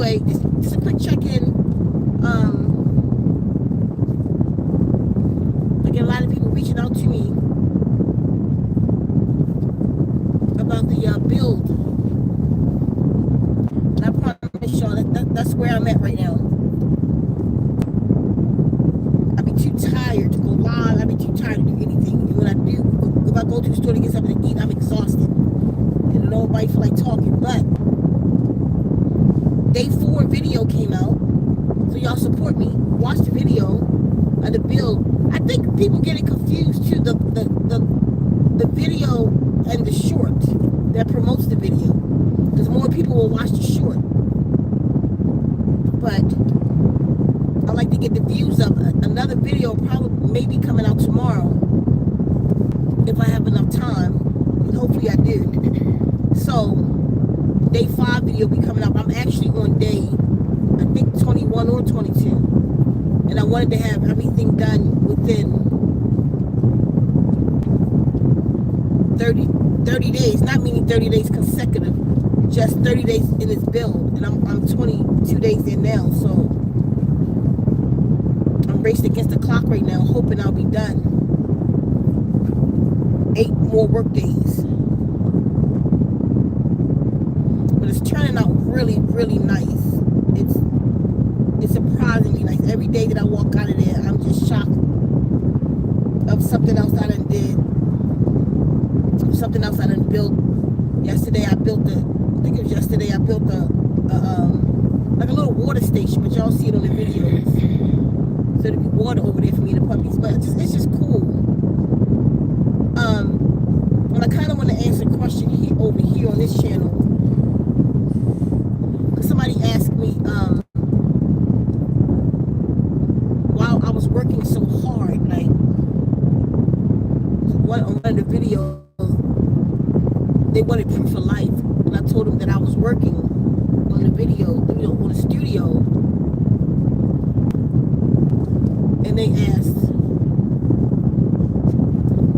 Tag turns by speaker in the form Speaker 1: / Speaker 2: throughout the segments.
Speaker 1: anyway, just a quick check-in. I get a lot of people reaching out to me about the build. And I promise y'all that's where I'm at right now. I'd be too tired to go live. I'd be too tired to do anything. And when I do, if I go to the store to get something to eat, I'm exhausted. And nobody feel like talking. But day 4 video came out. So y'all support me. Watch the video of the build. I think people get it confused too. The video and the short that promotes the video. Because more people will watch the short. But I like to get the views up. Another video probably maybe coming out tomorrow if I have enough time. And hopefully I do. So day 5 video will be coming up. I'm actually on day, I think 21 or 22. And I wanted to have everything done within 30 days. Not meaning 30 days consecutive. Just 30 days in this build. And I'm 22 days in now. So I'm racing against the clock right now, hoping I'll be done. 8 more work days. But it's turning out really, really nice. It's surprisingly nice. Every day that I walk out of there, I'm just shocked of something else I done did. Something else I done built. Yesterday I built like a little water station, but y'all see it on the videos. So there'll be water over there for me and the puppies. But it's just cool. And I kind of want to answer a question over here on this channel. Because somebody asked me, while I was working so hard, like on one of the videos, they wanted proof of life. And I told them that I was working on the video, on the studio. And they asked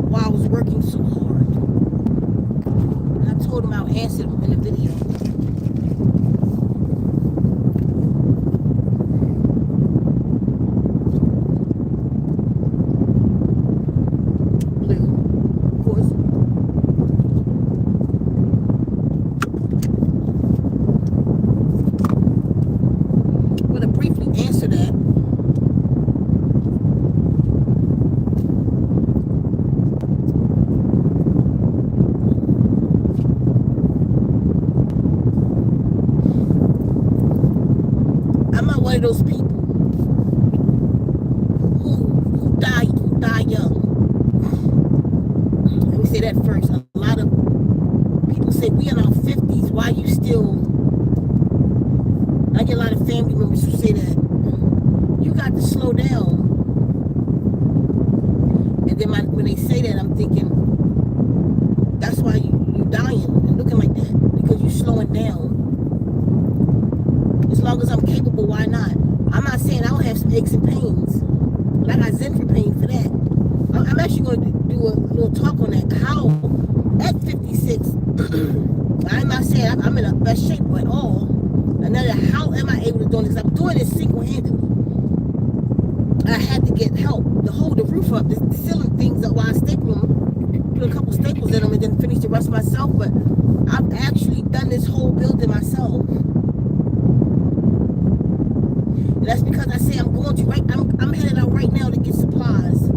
Speaker 1: why I was working so hard. And I told them I'll answer them in the video. Blue, of course. I'm going to briefly answer that. Of those people who die young. Let me say that first. A lot of people say we in our 50s. Why you still? I get a lot of family members who say that you got to slow down. And then when they say that, I'm thinking that's why you dying and looking like that, because you slowing down. As long as I'm capable, why not? I'm not saying I don't have some aches and pains, but I got Zen for pain for that. I'm actually going to do a little talk on that. How, at 56, I'm not saying I'm in the best shape at all. Another, how am I able to do this? I'm doing this single-handedly. I had to get help to hold the roof up, the ceiling things up while I staple them, put a couple staples in them, and then finish the rest myself. But I've actually done this whole building myself. That's because I say I'm going to I'm headed out right now to get supplies.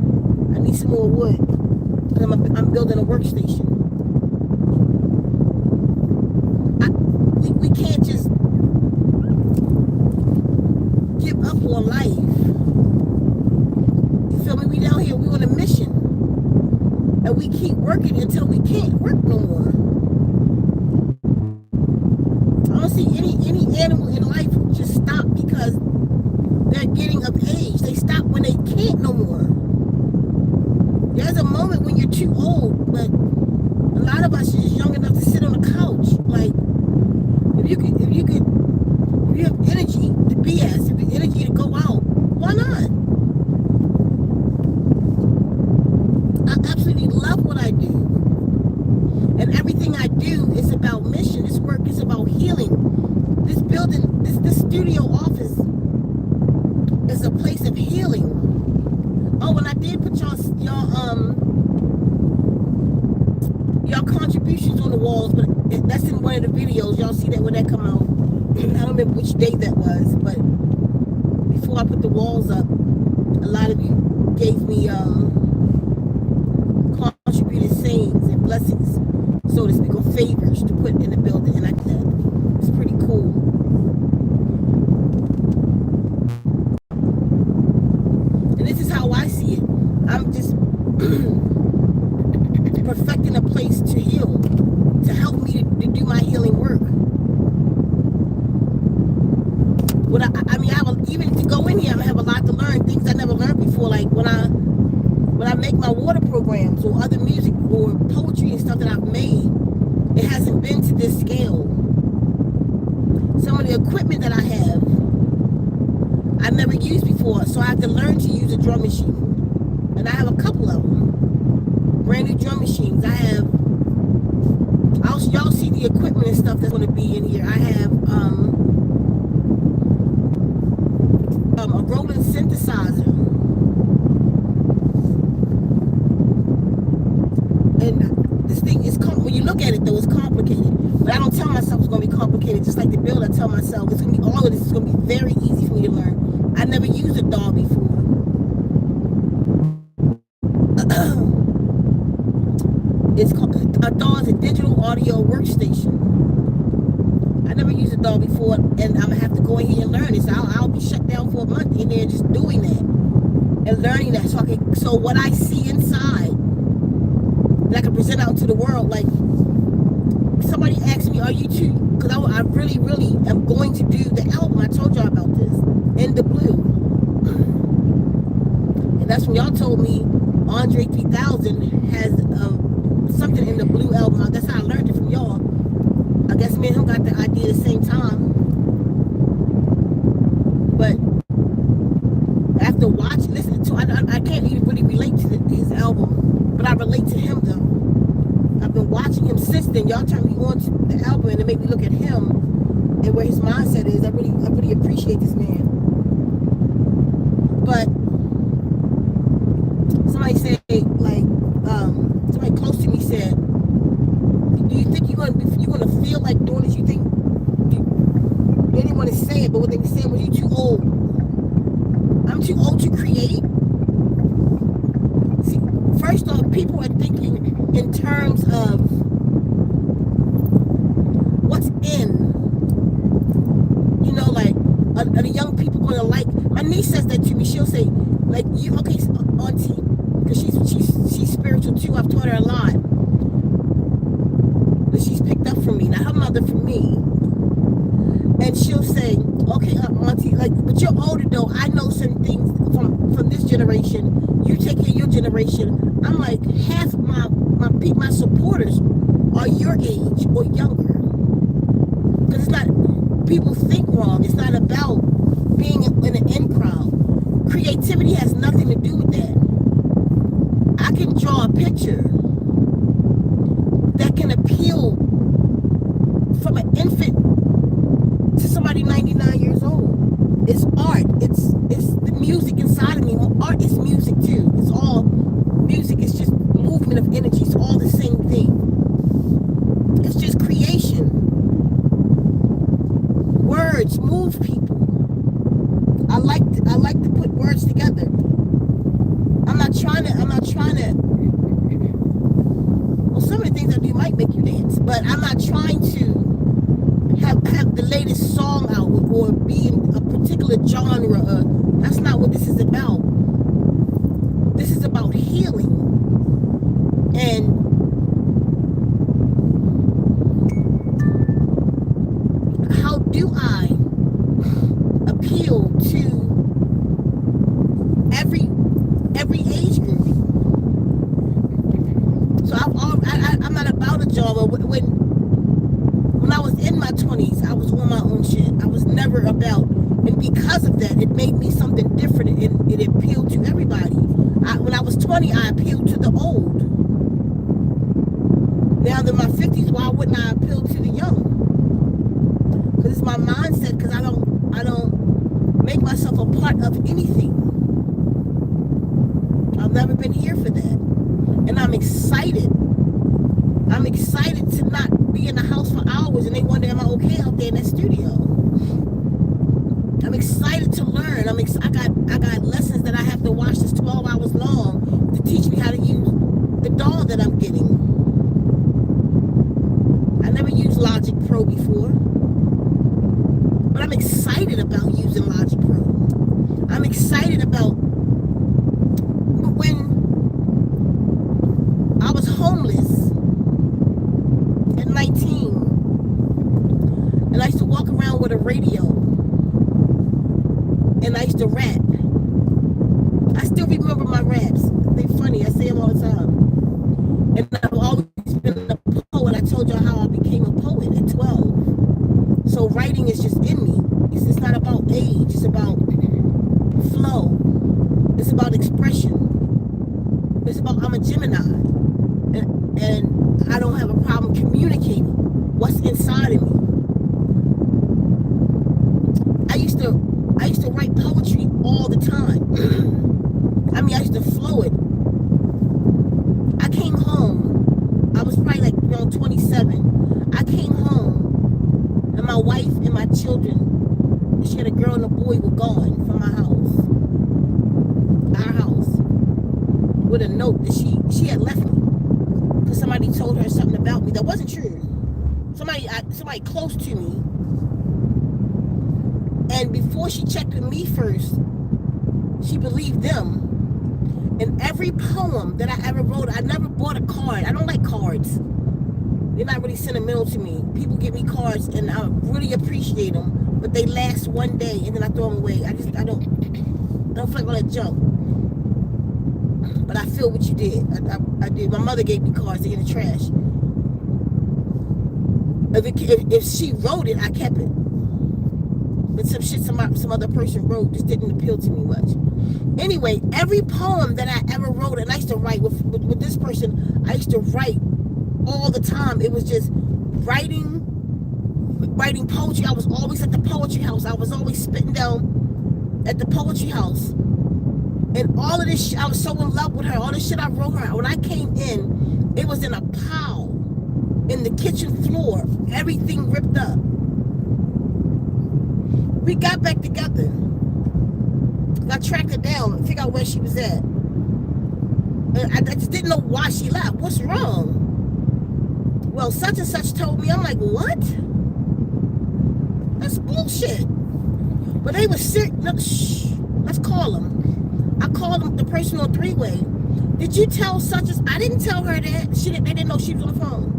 Speaker 1: I need some more wood. I'm building a workstation. We can't just give up on life. You feel me? We down here, we on a mission. And we keep working until we can't work no more. I don't see any animal in life just stop because they're getting of age. They stop when they can't no more. There's a moment when you're too old, but a lot of us are just young enough to sit on the couch. Like, if you have energy to BS, if you have energy to go out, why not? I absolutely love what I do. And everything I do is about mission. This work is about healing. this building, this studio office is a place of healing. Oh, and I did put y'all contributions on the walls, but that's in one of the videos. Y'all see that when that come out. I don't remember which day that was, but before I put the walls up, a lot of you gave me contributed sayings and blessings, so to speak, or favors to put in the building, and I did that. It's pretty cool. And this is how I see it. I'm just perfecting a place to heal, to help me to do my healing work. I mean, even to go in here, I have a lot to learn, things I never learned before. Like when I make my water programs or other music or poetry and stuff that I've made, it hasn't been to this scale. Some of the equipment that I have, I've never used before, so I have to learn to use a drum machine. And I have a couple of them, brand new drum machines. I have, y'all see the equipment and stuff that's going to be in here. I have a rolling synthesizer, and this thing is, when you look at it though, it's complicated, but I don't tell myself it's going to be complicated. Just like the build, I tell myself it's going to be, all of this is going to be very easy for me to learn. I never used a DAW before. It's called a DAW, is a digital audio workstation. I never used a DAW before, and I'm gonna have to go in here and learn this. I'll be shut down for a month in there just doing that and learning that, so what I see inside that I can present out to the world. Like somebody asked me, "Are you too?" Because I really am going to do the album. I told y'all about this in the blue, and that's when y'all told me Andre 3000 has something in the blue album. That's how I learned it from y'all. I guess me and him got the idea at the same time. But after listening to, I can't even really relate to his album, but I relate to him though. I've been watching him since then. Y'all turned me on to the album, and it made me look at him and where his mindset is. I really appreciate this man. But somebody said, like, somebody close to me said, "Do you think you're gonna feel like doing this? You think they didn't want to say it, but what they were saying was, you too old." I'm too old to create. See, first off, people are thinking in terms of what's in. You know, like, are the young people gonna like? My niece says that to me. She'll say, like, "You okay, auntie?" Because she's spiritual too. I've taught her a lot. But she's picked up from me. Now her mother from me. And she'll say, "Okay, auntie, like, but you're older though. I know certain things from this generation. You take care of your generation." I'm like, half of my supporters are your age or younger. Because it's not, people think wrong. It's not about being in an in crowd. Creativity has nothing to do with that. I can draw a picture that can appeal from an infant to somebody 99 years old. It's art. It's the music inside of me. Art is music too. It's all music. It's just movement of energy. It's all the same thing. It's just creation. Words move people. I like to put words together. I'm not trying to, well, some of the things I do might make you dance, but I'm not trying to have the latest song out or be in a particular genre. That's not what this is about. This is about healing. And how do I appeal to every age group? So I'm not about a genre. When I was in my 20s, I was on my own shit. I was never about, and because of that, it made me something different, and it appealed to everybody. When I was 20, I appealed to the old. Now that I'm in my 50s, why wouldn't I appeal to the young? Because it's my mindset because I don't make myself a part of anything. I've never been here for that. And I'm excited. I'm excited to not be in the house for hours and they wonder, am I okay out there in that studio? I'm excited to learn. I got lessons that I have to watch that's 12 hours long to teach me how to use the doll that I'm getting. I never used Logic Pro before. But I'm excited about using Logic Pro. I'm excited about when I was homeless at 19 and I used to walk around with a radio and I used to rap. I still remember my raps. They're funny. I say them all the time. And I've always been a poet. I told y'all how I became a poet at 12. So writing is just in me. It's not about age. It's about flow. It's about expression. It's about, I'm a Gemini. And I don't have a problem communicating what's inside of me. I used to write poetry all the time. I mean, I used to flow it. I came home. I was probably like, 27. I came home, and my wife and my children, she had a girl and a boy, were gone from my house, our house, with a note that she had left me because somebody told her something about me that wasn't true. Somebody close to me. And before she checked with me first, she believed them. And every poem that I ever wrote, I never bought a card. I don't like cards. They're not really sentimental to me. People give me cards and I really appreciate them, but they last one day and then I throw them away. I don't feel like all that junk. But I feel what you did. I did. My mother gave me cards. They're in the trash. If she wrote it, I kept it. But some shit some other person wrote just didn't appeal to me much. Anyway, every poem that I ever wrote, and I used to write with this person, I used to write all the time. It was just writing poetry. I was always at the poetry house. I was always spitting down at the poetry house. And all of this shit, I was so in love with her. All this shit I wrote her. When I came in, it was in a pile in the kitchen floor. Everything ripped up. We got back together. I tracked her down and figured out where she was at. And I just didn't know why she left. What's wrong? Well, such and such told me. I'm like, what? That's bullshit. But they were serious. No, shh. Let's call them. I called them the person on three-way. Did you tell such as? I didn't tell her that. They didn't know she was on the phone.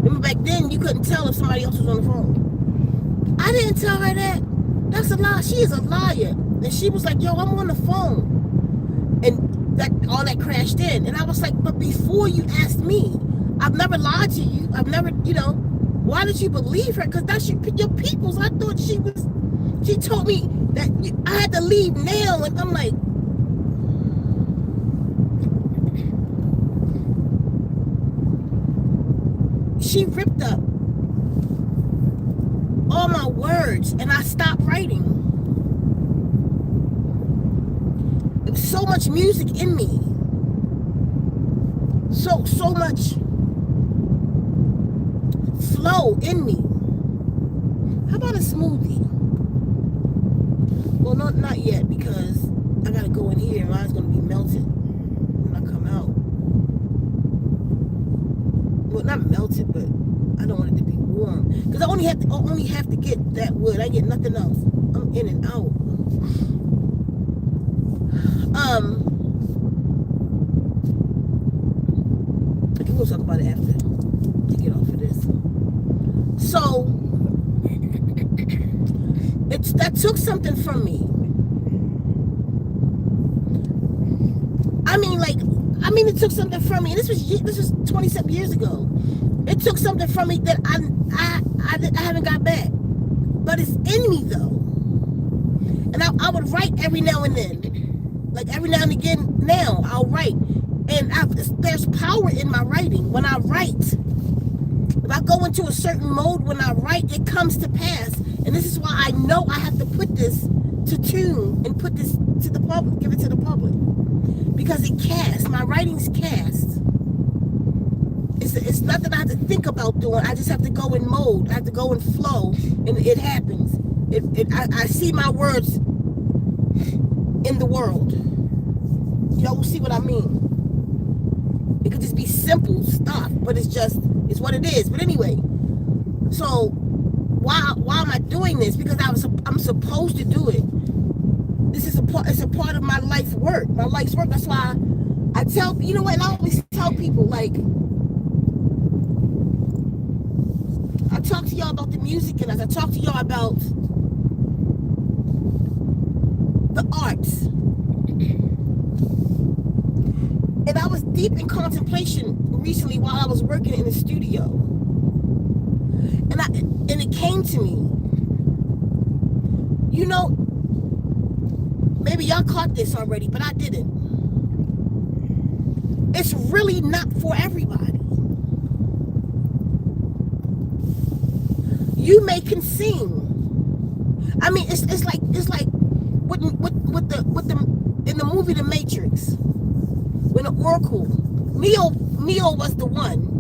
Speaker 1: Remember back then you couldn't tell if somebody else was on the phone. I didn't tell her that. That's a lie. She is a liar. And she was like, yo, I'm on the phone. And all that crashed in. And I was like, but before you asked me, I've never lied to you. I've never, why did you believe her? Because that's your people's. I thought she told me that I had to leave now. And I'm like, she ripped up all my words and I stopped writing. There was so much music in me. So much flow in me. How about a smoothie? Well, not yet because I gotta go in here and mine's gonna be melted when I come out. Well, not melted, but I don't want it to be warm because I only have to get that wood. I get nothing else. I'm in and out. Okay, we'll talk about it after I get off of this. So that took something from me. It took something from me. And this was 27 years ago. It took something from me that I haven't got back. But it's in me though. And I would write every now and then. Like every now and again now, I'll write. And there's power in my writing. When I write, if I go into a certain mode when I write, it comes to pass. And this is why I know I have to put this to tune and put this to the public, give it to the public. Because it casts, my writing's cast. It's nothing I have to think about doing. I just have to go in mode. I have to go in flow, and it happens. I see my words in the world. Y'all will see what I mean. It could just be simple stuff, but it's what it is. But anyway, so why am I doing this? Because I'm supposed to do it. It's a part of my life work. My life's work. That's why I tell, you know what, and I always tell people, like, I talk to y'all about the music, and as I talk to y'all about the arts. And I was deep in contemplation recently while I was working in the studio. And it came to me, you know, maybe y'all caught this already, but I didn't. It's really not for everybody. You may can sing. I mean, it's like with the in the movie The Matrix, when the Oracle, Neo was the one.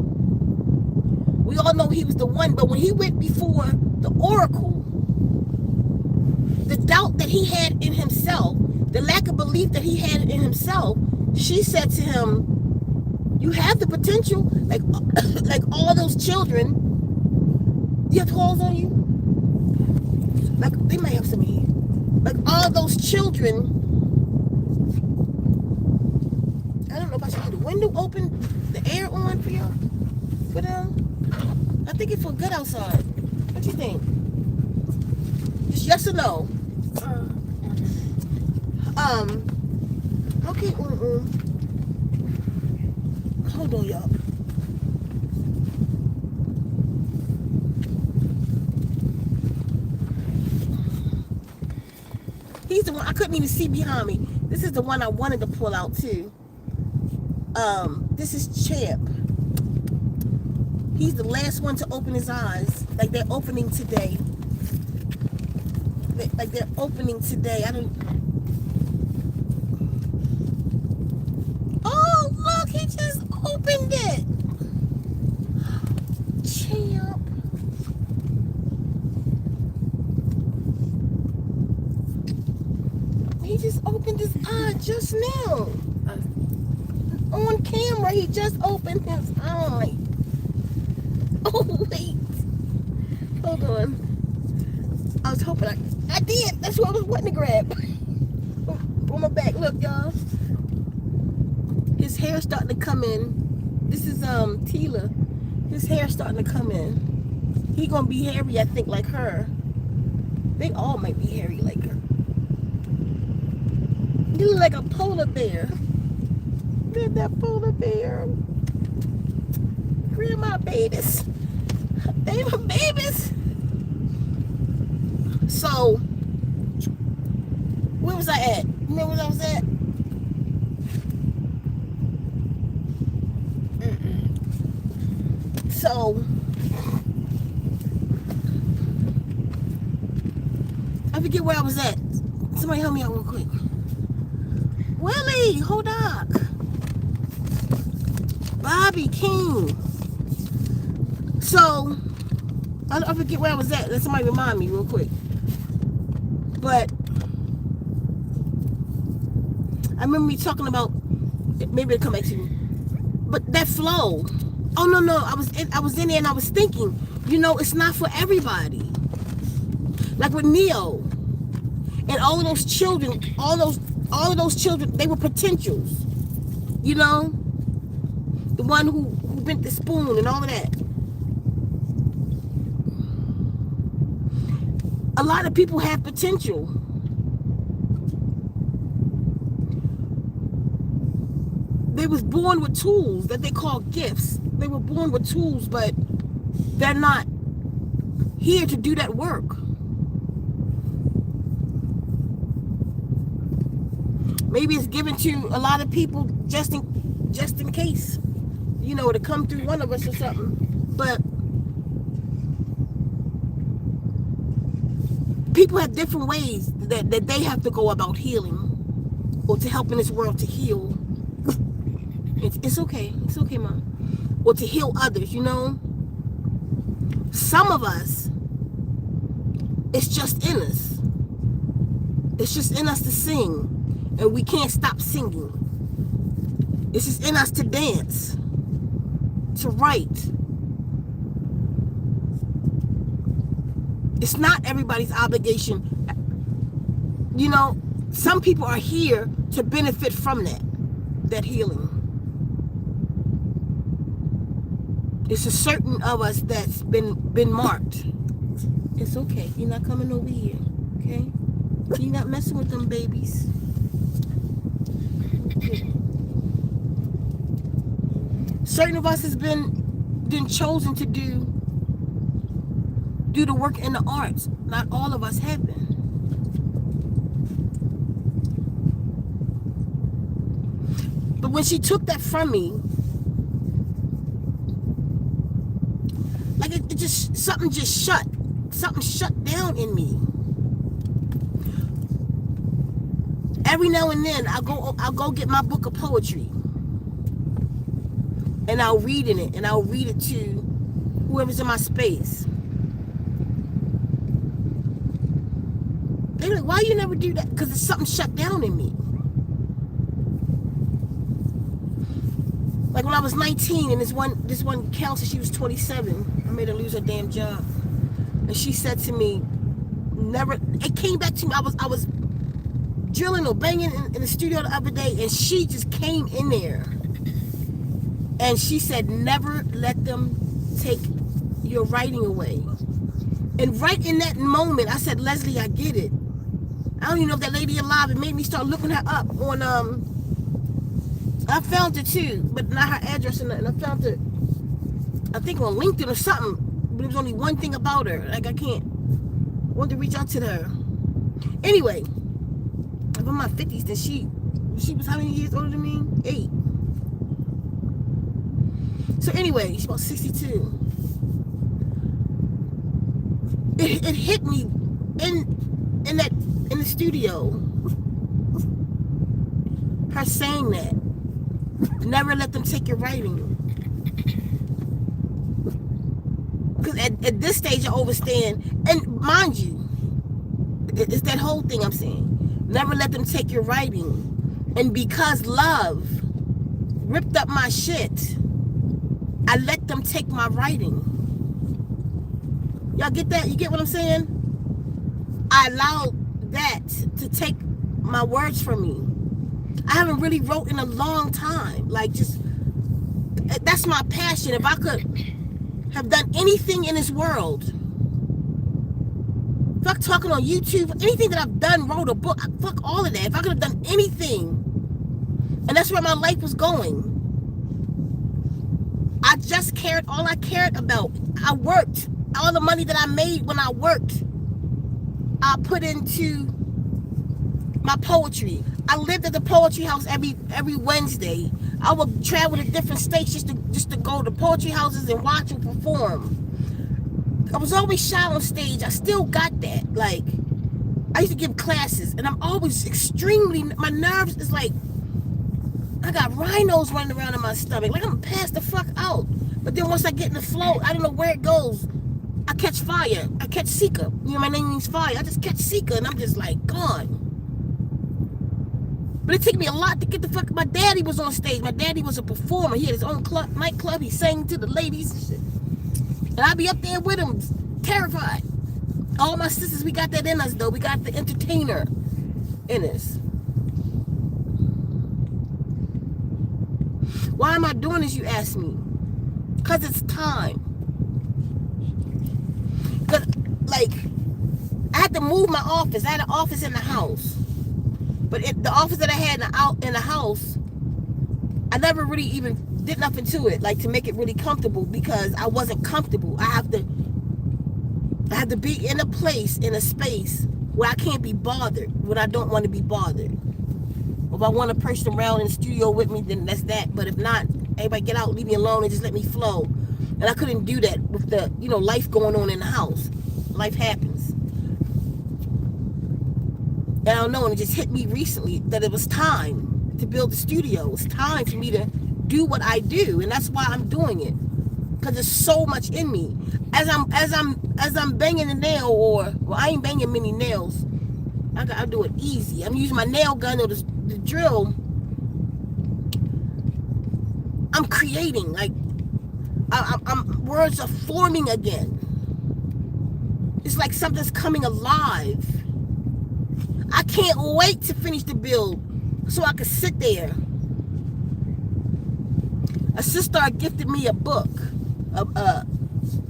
Speaker 1: We all know he was the one, but when he went before the Oracle, the doubt that he had in himself, the lack of belief that he had in himself, she said to him, "You have the potential, like all those children." You have holes on you? Like, they might have some in here. Like all those children. I don't know if I should leave the window open, the air on for y'all. For them. I think it feels good outside. What you think? Just yes or no? Okay, hold on, y'all. He's the one, I couldn't even see behind me. This is the one I wanted to pull out too. This is Champ. He's the last one to open his eyes. Like they're opening today. They're opening today. Oh, look, he just opened it. Champ. He just opened his eye just now. On camera, he just opened his eye. Oh, wait. Hold on. I was hoping I did. That's what I was wanting to grab. On my back. Look, y'all. His hair's starting to come in. This is Tela. His hair's starting to come in. He gonna be hairy, I think, like her. They all might be hairy like her. You look like a polar bear. Look at that polar bear. Grandma babies. They my babies. So, where was I at? Remember where I was at? So, I forget where I was at. Somebody help me out real quick. Willie, hold up. Bobby King. So, I forget where I was at. Let somebody remind me real quick. But I remember me talking about, maybe it'll come back to me. But that flow. Oh no, I was in there and I was thinking, you know, it's not for everybody. Like with Neo and all of those children, all of those children, they were potentials. You know? The one who bent the spoon and all of that. A lot of people have potential. They was born with tools that they call gifts. They were born with tools, but they're not here to do that work. Maybe it's given to a lot of people just in case, you know, to come through one of us or something. But People have different ways that they have to go about healing or to help in this world to heal. It's okay. It's okay, Mom. Or to heal others, you know? Some of us, it's just in us. It's just in us to sing. And we can't stop singing. It's just in us to dance. To write. It's not everybody's obligation. You know, some people are here to benefit from that healing. It's a certain of us that's been marked. It's okay. You're not coming over here, okay? You're not messing with them babies. Okay. Certain of us has been chosen to do the work in the arts. Not all of us have been. But when she took that from me, like it just, something shut down in me. Every now and then I'll go get my book of poetry. And I'll read in it, and I'll read it to whoever's in my space. They're like, why you never do that? Because it's something shut down in me. Like when I was 19, and this one counselor, she was 27. I made her lose her damn job. And she said to me, never, it came back to me, I was drilling or banging in the studio the other day, and she just came in there. And she said, never let them take your writing away. And right in that moment, I said, Leslie, I get it. I don't even know if that lady alive. It made me start looking her up on, I found her too, but not her address or nothing. I found her, I think on LinkedIn or something, but there was only one thing about her. Like, I wanted to reach out to her. Anyway, I'm in my 50s, then she was how many years older than me? 8. So anyway, she's about 62. It hit me in the studio. Her saying that. Never let them take your writing. Because at this stage I understand, and mind you, it's that whole thing I'm saying. Never let them take your writing. And because love ripped up my shit, I let them take my writing. Y'all get that? You get what I'm saying? I allowed that to take my words from me. I haven't really wrote in a long time. Like, just, that's my passion. If I could have done anything in this world, fuck talking on YouTube, anything that I've done, wrote a book, fuck all of that. If I could have done anything, and that's where my life was going, I just cared, all I cared about, I worked. All the money that I made when I worked, I put into my poetry. I lived at the poetry house every Wednesday. I would travel to different states just to go to poetry houses and watch them perform. I was always shy on stage. I still got that. Like, I used to give classes, and I'm always extremely, my nerves is like, I got rhinos running around in my stomach. Like, I'm passed the fuck out. But then once I get in the flow, I don't know where it goes. I catch fire. I catch Ceka. You know, my name means fire. I just catch Ceka, and I'm just like, gone. But it took me a lot to get the fuck. My daddy was on stage. My daddy was a performer. He had his own nightclub. He sang to the ladies and shit. And I'd be up there with him, terrified. All my sisters, we got that in us, though. We got the entertainer in us. Why am I doing this, you ask me? Because it's time. Because, like, I had to move my office. I had an office in the house. But the office that I had in the house, I never really even did nothing to it, like, to make it really comfortable, because I wasn't comfortable. I have to be in a place, in a space where I can't be bothered, when I don't want to be bothered. If I want a person around in the studio with me, then that's that. But if not, everybody get out, leave me alone, and just let me flow. And I couldn't do that with the, life going on in the house. Life happens. And I don't know, and it just hit me recently that it was time to build the studio. It was time for me to do what I do, and that's why I'm doing it. Because there's so much in me. As I'm banging the nail, well, I ain't banging many nails. I do it easy. I'm using my nail gun or the drill. I'm creating, like words are forming again. It's like something's coming alive. I can't wait to finish the build so I can sit there. A SisStar gifted me a book, a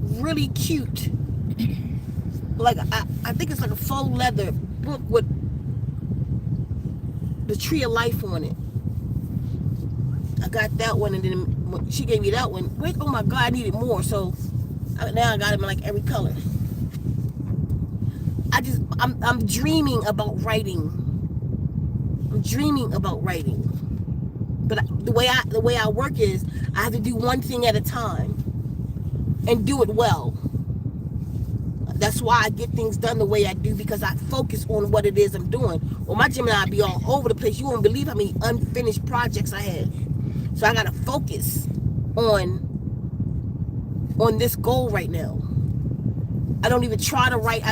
Speaker 1: really cute, like I think it's like a faux leather book with the tree of life on it. I got that one, and then she gave me that one. Wait, oh my God, I needed more, so now I got them in like every color. I'm dreaming about writing. I'm dreaming about writing. But the way I work is I have to do one thing at a time and do it well. That's why I get things done the way I do, because I focus on what it is I'm doing. Well, my Gemini be all over the place. You won't believe how many unfinished projects I have. So I gotta focus on this goal right now. I don't even try to write.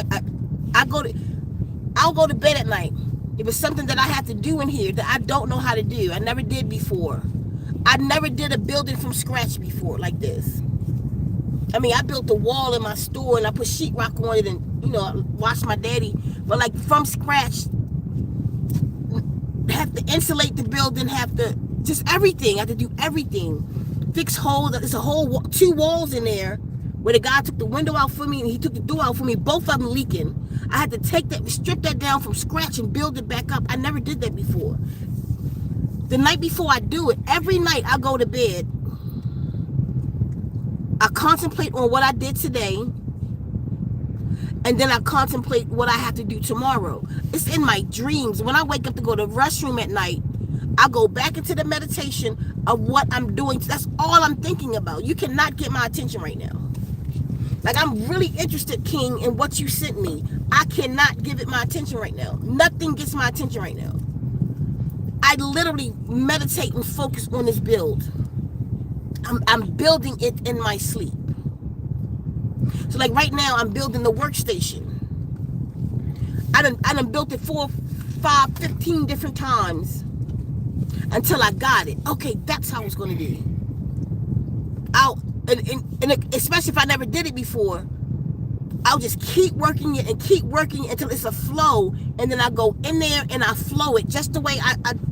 Speaker 1: I'll go to bed at night. It was something that I have to do in here that I don't know how to do. I never did before. I never did a building from scratch before like this. I mean, I built a wall in my store and I put sheetrock on it and, you know, watched my daddy. But like from scratch, have to insulate the building, have to, just everything. I have to do everything. Fix holes. There's a whole 2 walls in there where the guy took the window out for me and he took the door out for me, both of them leaking. I had to take that, strip that down from scratch and build it back up. I never did that before. The night before I do it, every night I go to bed, I contemplate on what I did today, and then I contemplate what I have to do tomorrow. It's in my dreams. When I wake up to go to the restroom at night, I go back into the meditation of what I'm doing. That's all I'm thinking about. You cannot get my attention right now. Like, I'm really interested, King, in what you sent me. I cannot give it my attention right now. Nothing gets my attention right now. I literally meditate and focus on this build. I'm building it in my sleep. So like right now, I'm building the workstation. I done built it 4, 5, 15 different times until I got it. Okay, that's how it's going to be. And especially if I never did it before, I'll just keep working it and keep working it until it's a flow, and then I go in there and I flow it just the way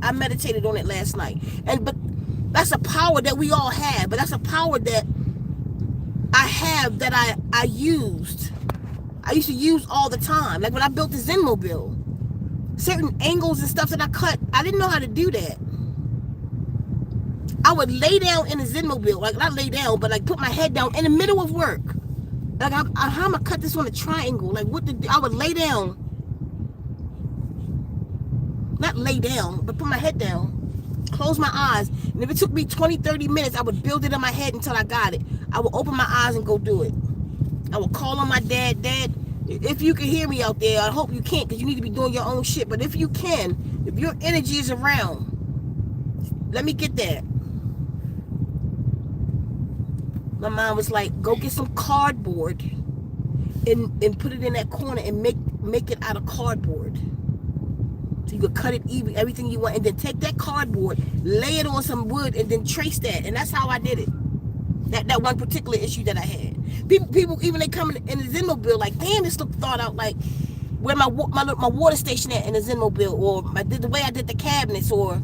Speaker 1: I meditated on it last night. But that's a power that we all have, but that's a power that I have that I used. I used to use all the time. Like when I built the Zen Mobile, certain angles and stuff that I cut, I didn't know how to do that. I would lay down in the Zen Mobile, like not lay down, but like put my head down in the middle of work. Like how am I gonna cut this on a triangle? Like I would lay down, not lay down, but put my head down, close my eyes, and if it took me 20, 30 minutes, I would build it in my head until I got it. I would open my eyes and go do it. I would call on my dad. Dad, if you can hear me out there, I hope you can't, because you need to be doing your own shit. But if you can, if your energy is around, let me get that. My mom was like, go get some cardboard and put it in that corner and make it out of cardboard. So you could cut it even, everything you want, and then take that cardboard, lay it on some wood, and then trace that. And that's how I did it. That one particular issue that I had. People even they come in the Zen Mobile like, damn, this look thought out. Like where my water station at in the Zen Mobile, or the way I did the cabinets, or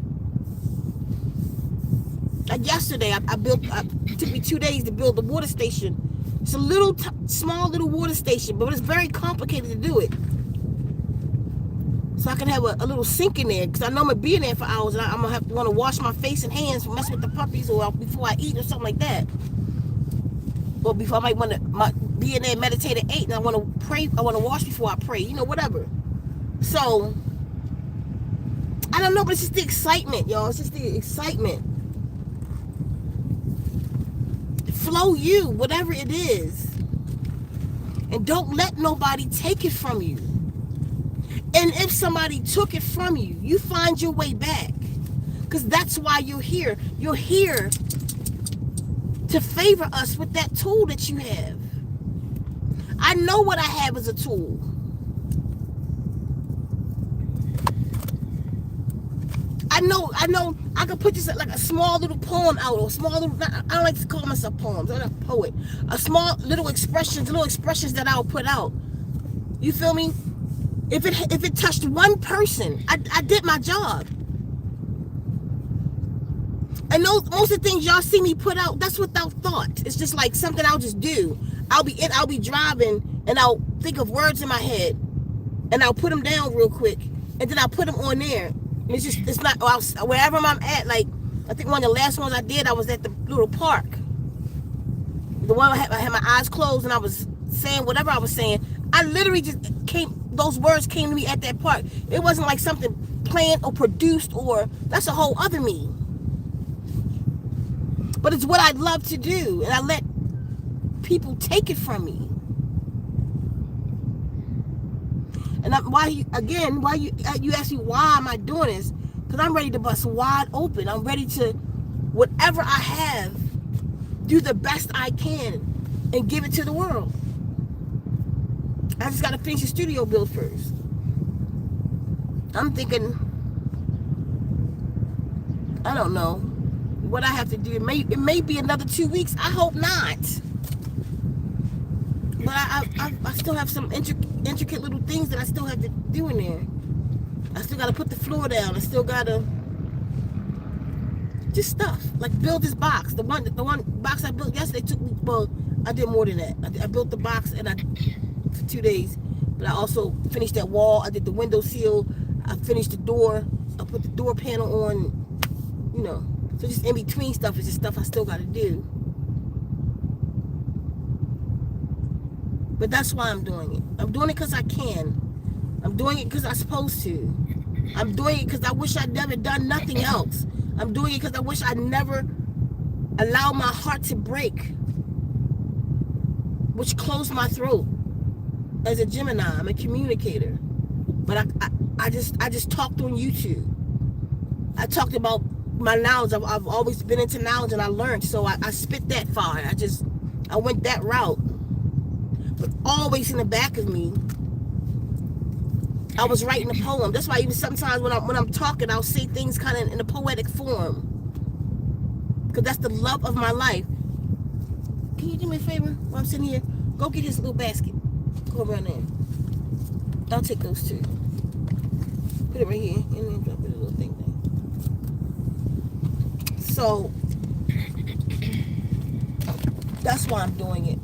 Speaker 1: like yesterday I built. It took me 2 days to build the water station. It's a small little water station, but it's very complicated to do it. So I can have a little sink in there, because I know I'm gonna be in there for hours, and I'm gonna want to wash my face and hands, mess with the puppies, or before I eat or something like that. Or before I might want to be in there and meditate at 8, and I want to pray. I want to wash before I pray. You know, whatever. So I don't know, but it's just the excitement, y'all. It's just the excitement. Flow you, whatever it is, and don't let nobody take it from you. And if somebody took it from you, you find your way back. Because that's why you're here. You're here to favor us with that tool that you have. I know what I have as a tool. I know I could put this like a small little poem out, or a small little, I don't like to call myself poems, I'm not a poet. A small little expressions that I'll put out. You feel me? If it touched one person, I did my job. And most of the things y'all see me put out, that's without thought. It's just like something I'll just do. I'll be driving and I'll think of words in my head and I'll put them down real quick and then I'll put them on there. It's not, wherever I'm at, like, I think one of the last ones I did, I was at the little park. The one I had my eyes closed and I was saying whatever I was saying. I literally just those words came to me at that park. It wasn't like something planned or produced, or that's a whole other me. But it's what I love to do, and I let people take it from me. And why you ask me why am I doing this? Because I'm ready to bust wide open. I'm ready to, whatever I have, do the best I can and give it to the world. I just got to finish the studio build first. I'm thinking, I don't know what I have to do. It may be another 2 weeks. I hope not. But I still have some intricate little things that I still have to do in there. I still got to put the floor down. I still got to just stuff like build this box. The one box I built yesterday took me. Well, I did more than that. I built the box and for 2 days. But I also finished that wall. I did the window seal. I finished the door. I put the door panel on. You know, so just in between stuff is just stuff I still got to do. But that's why I'm doing it. I'm doing it because I can. I'm doing it because I'm supposed to. I'm doing it because I wish I'd never done nothing else. I'm doing it because I wish I'd never allowed my heart to break, which closed my throat. As a Gemini, I'm a communicator. But I just talked on YouTube. I talked about my knowledge. I've always been into knowledge and I learned. So I spit that fire. I went that route. But always in the back of me, I was writing a poem. That's why even sometimes when I'm talking, I'll say things kind of in a poetic form. Because that's the love of my life. Can you do me a favor while I'm sitting here? Go get his little basket. Go around there. I'll take those two. Put it right here. And then drop it in a little thing there. So, that's why I'm doing it.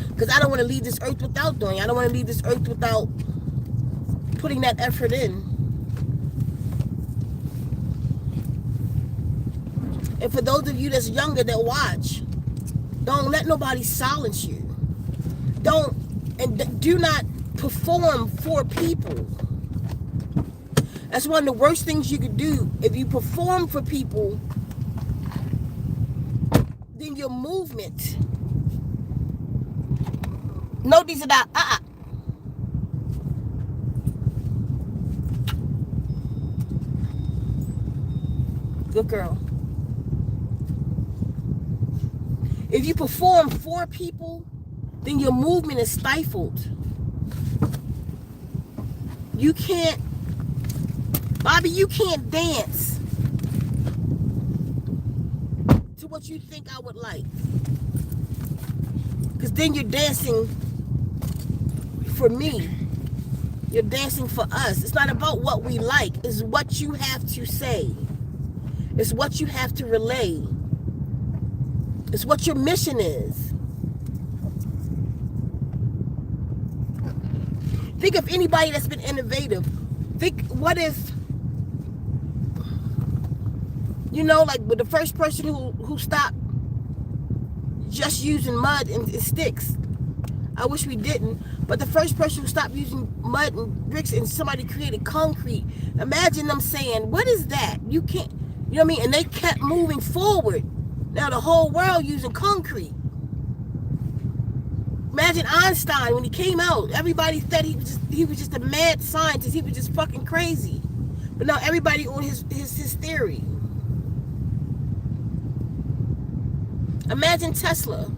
Speaker 1: Because I don't want to leave this earth without doing it. I don't want to leave this earth without putting that effort in. And for those of you that's younger that watch, don't let nobody silence you. Do not perform for people. That's one of the worst things you could do. If you perform for people, then your movement. No, these are not. Good girl. If you perform for people, then your movement is stifled. You can't, Bobby, you can't dance to what you think I would like. Because then you're dancing for me. You're dancing for us. It's not about what we like. It's what you have to say. It's what you have to relay. It's what your mission is. Think of anybody that's been innovative. Think, what if, like with the first person who stopped just using mud and sticks. I wish we didn't. But the first person who stopped using mud and bricks and somebody created concrete. Imagine them saying, what is that? You can't, you know what I mean? And they kept moving forward. Now the whole world using concrete. Imagine Einstein when he came out. Everybody thought he was just a mad scientist. He was just fucking crazy. But now everybody on his theory. Imagine Tesla.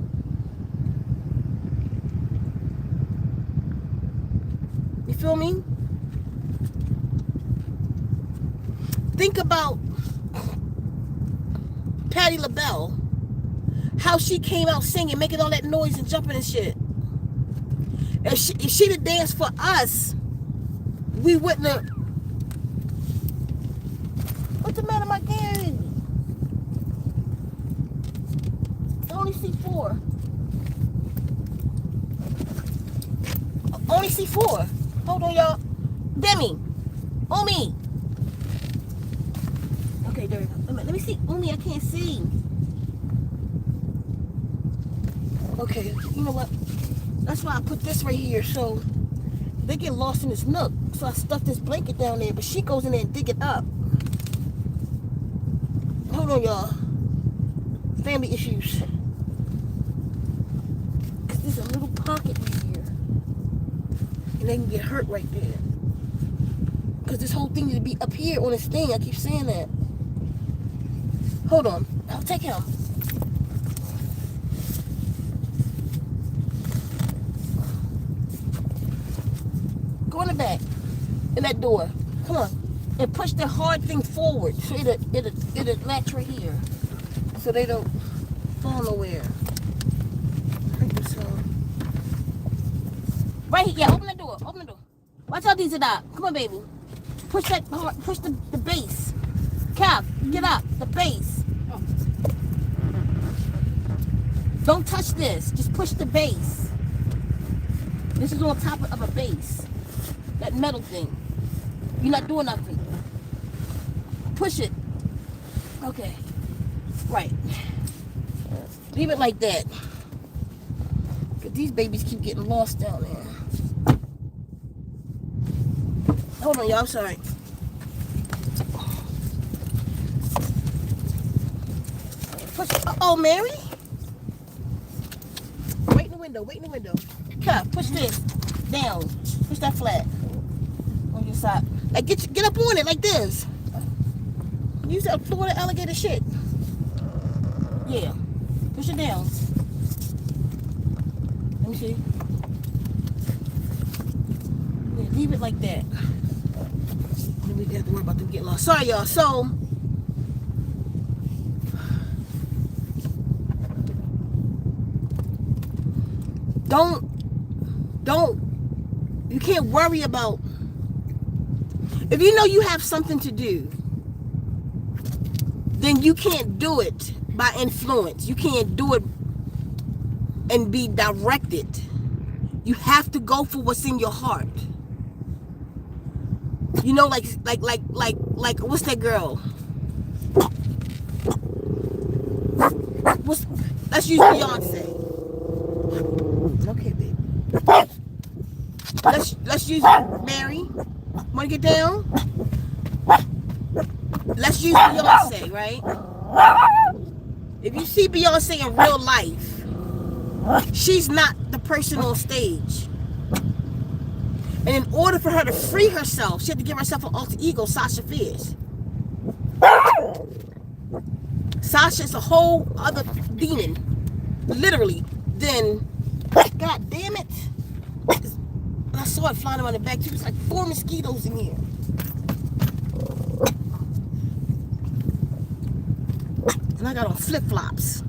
Speaker 1: You feel me? Think about Patti LaBelle. How she came out singing, making all that noise and jumping and shit. If she'd have danced for us, we wouldn't have. What's the matter, my kid? I only see 4. Only see 4. Hold on, y'all. Demi. Umi. Okay, there we go. Let me see. Umi, I can't see. Okay, you know what? That's why I put this right here, so they get lost in this nook. So I stuffed this blanket down there, but she goes in there and dig it up. Hold on, y'all. Family issues. Cause there's a little pocket right here, and they can get hurt right there. Cause this whole thing needs to be up here on this thing. I keep saying that. Hold on. I'll take him. Go in the back, in that door. Come on, and push the hard thing forward so it'll latch right here, so they don't fall nowhere. I think so. Right here, yeah. Open the door. Open the door. Watch out, these are out. Come on, baby. Push that hard. Push the base. Cap, get up. The base. Oh. Don't touch this. Just push the base. This is on top of a base. That metal thing. You're not doing nothing. Push it. Okay. Right. Leave it like that. Because these babies keep getting lost down there. Hold on, y'all. I'm sorry. Push it. Uh-oh, Mary. Wait in the window. Wait in the window. Come, push this down. Push that flat. On your side. Like get up on it like this. Use that Florida alligator shit. Yeah. Push it down. Let me see. Yeah, leave it like that. Then we have to worry about them getting lost. Sorry, y'all. So don't you can't worry about. If you know you have something to do, then you can't do it by influence. You can't do it and be directed. You have to go for what's in your heart. You know, like what's that girl? Let's use Beyonce. Okay, baby. Let's use Mary. Wanna get down? Let's use Beyonce, right? If you see Beyonce in real life, she's not the person on stage. And in order for her to free herself, she had to give herself an alter ego, Sasha Fierce. Sasha is a whole other demon, literally. Then, God damn it. I saw it flying around the back too. There's like 4 mosquitoes in here. And I got on flip-flops.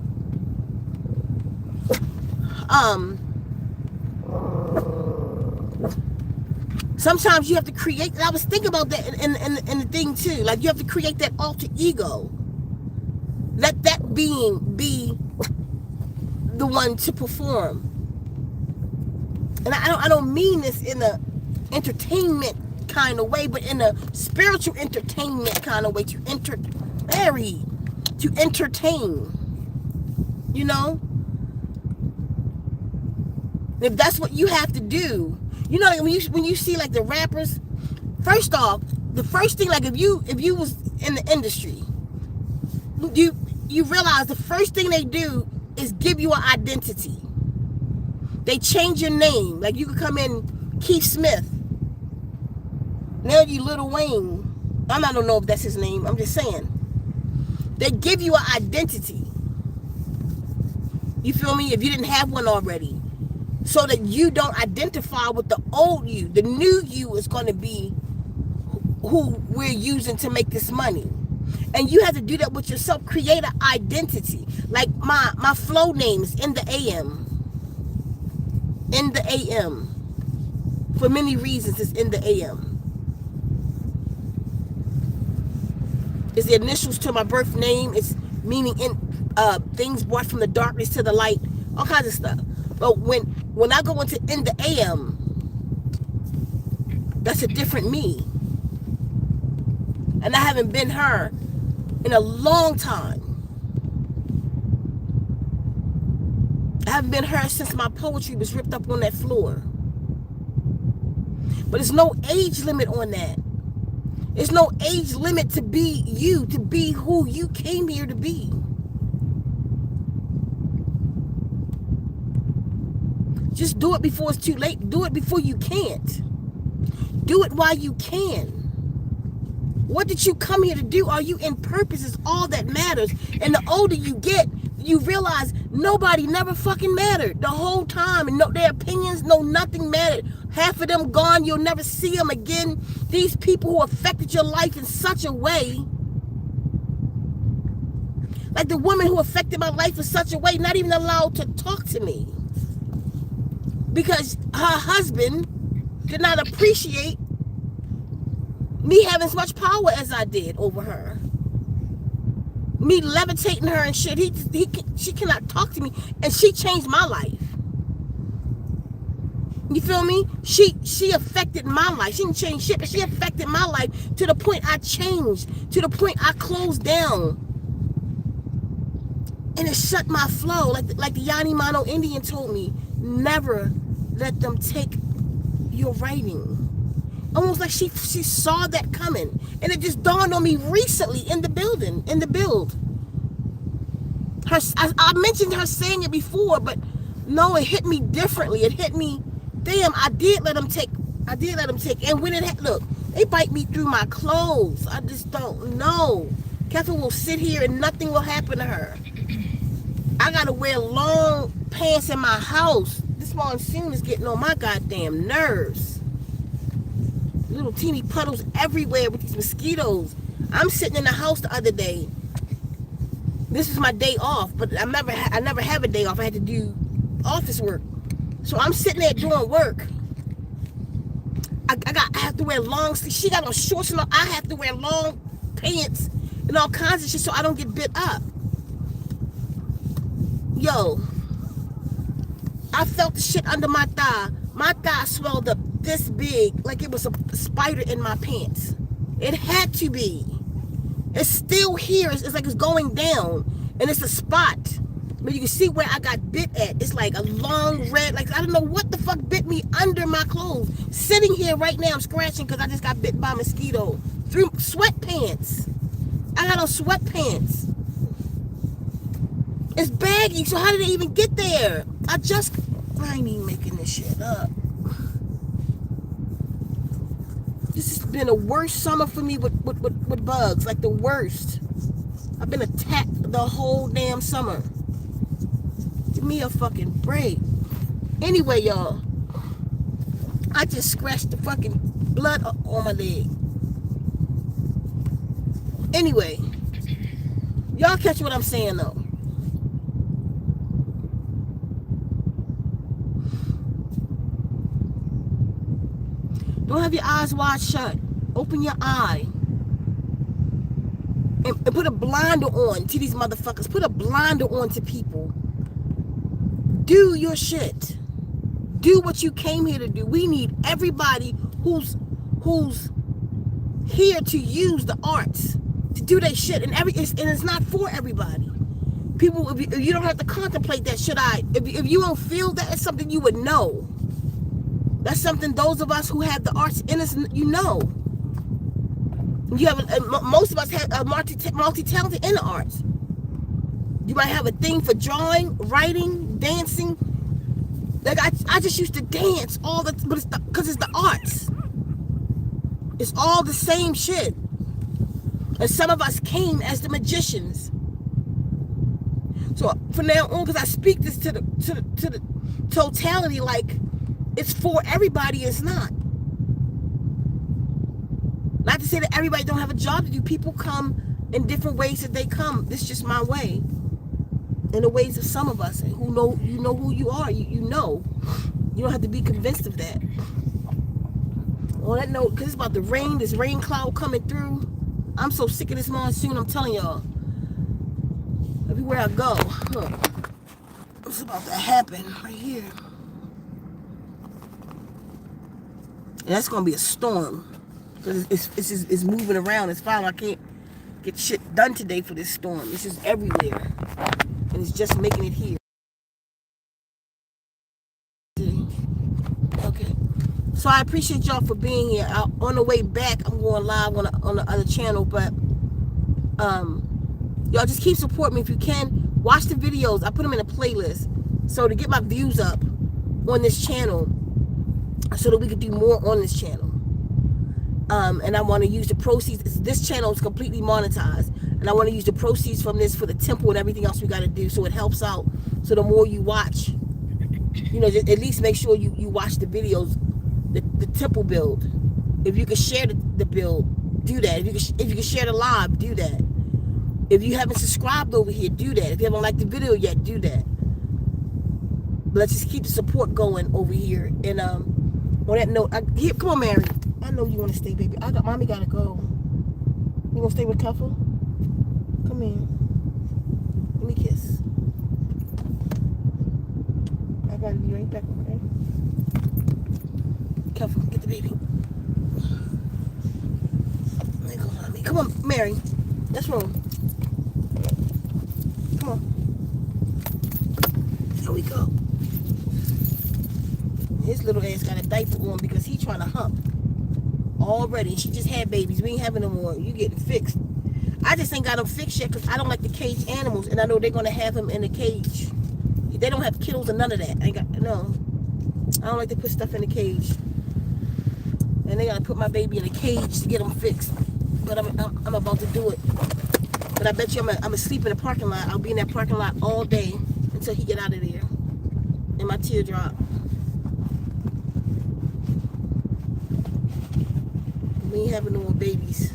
Speaker 1: Sometimes you have to create, and I was thinking about that in the thing too. Like you have to create that alter ego. Let that being be the one to perform. And I don't mean this in a entertainment kind of way, but in a spiritual entertainment kind of way, to entertain. You know? If that's what you have to do. You know, like when you see like the rappers, first off, the first thing, like if you was in the industry, you realize the first thing they do is give you an identity. They change your name. Like you could come in Keith Smith. Now you Lil Wayne. I don't know if that's his name. I'm just saying. They give you an identity. You feel me? If you didn't have one already. So that you don't identify with the old you. The new you is going to be who we're using to make this money. And you have to do that with yourself. Create an identity. Like my flow name is in the AM. In the AM. For many reasons, it's in the AM. It's the initials to my birth name. It's meaning in things brought from the darkness to the light. All kinds of stuff. But when I go into in the AM, that's a different me. And I haven't been her in a long time. I haven't been her since my poetry was ripped up on that floor. But there's no age limit on that. There's no age limit to be you, to be who you came here to be. Just do it before it's too late. Do it before you can't. Do it while you can. What did you come here to do? Are you in purpose is all that matters. And the older you get, you realize nobody never fucking mattered the whole time. And no, their opinions, no, nothing mattered. Half of them gone. You'll never see them again. These people who affected your life in such a way. Like the woman who affected my life in such a way, not even allowed to talk to me. Because her husband did not appreciate me having as much power as I did over her. Me levitating her and shit. She cannot talk to me. And she changed my life. You feel me? She affected my life. She didn't change shit, but she affected my life to the point I changed. To the point I closed down. And it shut my flow. Like the Yanni Mono Indian told me. Never let them take your writing. Almost like she saw that coming. And it just dawned on me recently in the build. I mentioned her saying it before, but no, it hit me differently. It hit me, damn, I did let them take. And when look, they bite me through my clothes. I just don't know. Catherine will sit here and nothing will happen to her. I gotta wear long pants in my house. This monsoon is getting on my goddamn nerves. Little teeny puddles everywhere with these mosquitoes. I'm sitting in the house the other day. This is my day off, but I never have a day off. I had to do office work. So I'm sitting there doing work. I have to wear long sleeves. She got on shorts and all. I have to wear long pants and all kinds of shit so I don't get bit up. Yo, I felt the shit under my thigh. My thigh swelled up this big, like it was a spider in my pants. It had to be. It's still here. It's like it's going down. And it's a spot. But you can see where I got bit at. It's like a long red, like I don't know what the fuck bit me under my clothes. Sitting here right now, I'm scratching because I just got bit by a mosquito. Through sweatpants. I got on sweatpants. It's baggy, so how did it even get there? I ain't even making this shit up. This has been the worst summer for me with bugs, like the worst. I've been attacked the whole damn summer. Give me a fucking break. Anyway, y'all, I just scratched the fucking blood on my leg. Anyway, y'all catch what I'm saying though. Don't have your eyes wide shut. Open your eye. And put a blinder on to these motherfuckers. Put a blinder on to people. Do your shit. Do what you came here to do. We need everybody who's here to use the arts to do their shit. And it's not for everybody. People, if you don't have to contemplate that, if you don't feel that, it's something you would know. That's something those of us who have the arts in us, you know. You have most of us have multi-talented in the arts. You might have a thing for drawing, writing, dancing. Like I just used to dance all the, but because it's the arts. It's all the same shit. And some of us came as the magicians. So from now on, because I speak this to the totality, like it's for everybody. It's not. Not to say that everybody don't have a job to do. People come in different ways that they come. This is just my way. In the ways of some of us who know, you know who you are. You know. You don't have to be convinced of that. On that note, because it's about to rain, this rain cloud coming through. I'm so sick of this monsoon, I'm telling y'all. Everywhere I go, it's about to happen right here. And that's going to be a storm. Because it's moving around. It's fine. I can't get shit done today for this storm. It's just everywhere. And it's just making it here. Okay. So I appreciate y'all for being here. On the way back, I'm going live on the other channel, but y'all just keep supporting me if you can. Watch the videos. I put them in a playlist. So to get my views up on this channel, so that we could do more on this channel. And I want to use the proceeds. This channel is completely monetized, and I want to use the proceeds from this for the temple and everything else we got to do, so it helps out. So the more you watch, you know, just at least make sure you watch the videos, the temple build. If you can share the build, do that. If you can share the live, do that. If you haven't subscribed over here, do that. If you haven't liked the video yet, do that. But let's just keep the support going over here. And on that note, come on, Mary. I know you want to stay, baby. Mommy gotta go. You gonna stay with Cuffle? Come in. Give me a kiss. I gotta be right back, okay? Cuffle, get the baby. There you go, mommy. Come on, Mary. Let's roll. Come on. There we go. His little ass got a diaper on because he trying to hump. Already. She just had babies. We ain't having no more. You getting fixed. I just ain't got them fixed yet because I don't like the cage animals, and I know they're gonna have him in a cage. They don't have kittles or none of that. I don't like to put stuff in the cage, and they gotta put my baby in a cage to get him fixed. But I'm about to do it. But I bet you I'm gonna sleep in the parking lot. I'll be in that parking lot all day until he get out of there. And my teardrop. We ain't having no more babies.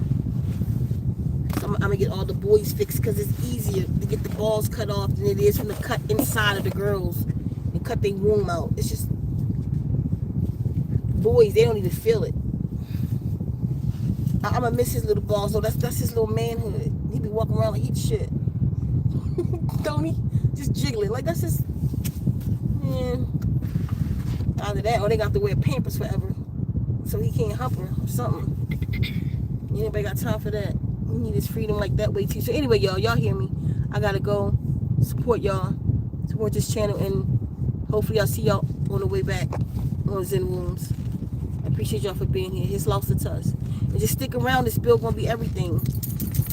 Speaker 1: So I'm gonna get all the boys fixed because it's easier to get the balls cut off than it is from the cut inside of the girls and cut their womb out. It's just boys, they don't even feel it. I'm gonna miss his little balls though. That's his little manhood. He be walking around like he's shit. Don't he? Just jiggling like that's his. Man. Either that or they got to wear Pampers forever, so he can't hump her or something. Anybody got time for that? We need his freedom like that way too. So anyway, y'all hear me. I gotta go support y'all, support this channel, and hopefully I'll see y'all on the way back on Zen Wombs. I appreciate y'all for being here. His lost to us. And just stick around. This build gonna be everything.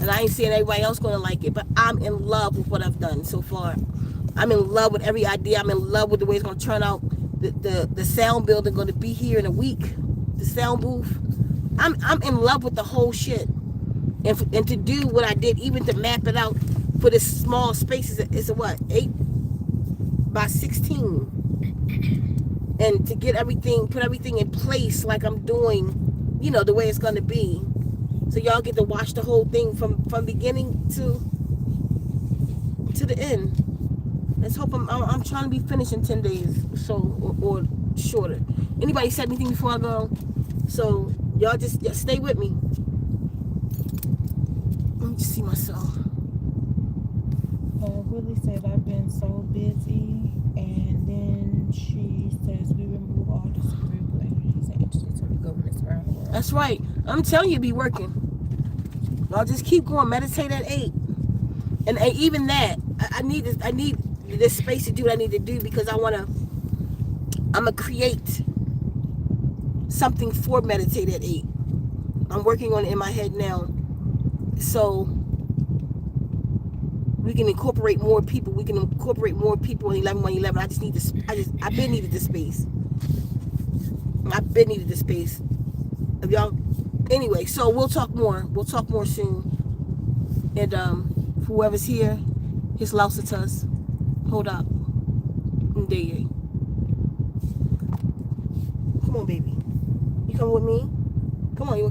Speaker 1: And I ain't saying everybody else gonna like it, but I'm in love with what I've done so far. I'm in love with every idea. I'm in love with the way it's gonna turn out. The sound building gonna be here in a week. The sound booth. I'm in love with the whole shit. And to do what I did, even to map it out for this small space, is a what? 8 by 16. And to get everything, put everything in place like I'm doing, you know, the way it's gonna be. So y'all get to watch the whole thing from beginning to the end. Let's hope I'm trying to be finished in 10 days, so or shorter. Anybody said anything before I go? So y'all just stay with me. Let me just see myself.
Speaker 2: Willie said I've been so busy, and then she says we remove all disagreeable energies and entities of the governance around the world.
Speaker 1: That's right. I'm telling you, be working. Y'all just keep going. Meditate at 8, and even that, I need this space to do what I need to do because I'm gonna create something for meditate at 8. I'm working on it in my head now. So We can incorporate more people. We can incorporate more people in 11-111. I just need this. I've been needed this space. I've been needed this space. If y'all, anyway. So we'll talk more. We'll talk more soon. And whoever's here, his lausitas. Hold up. There. Come on, baby. You come with me? Come on. You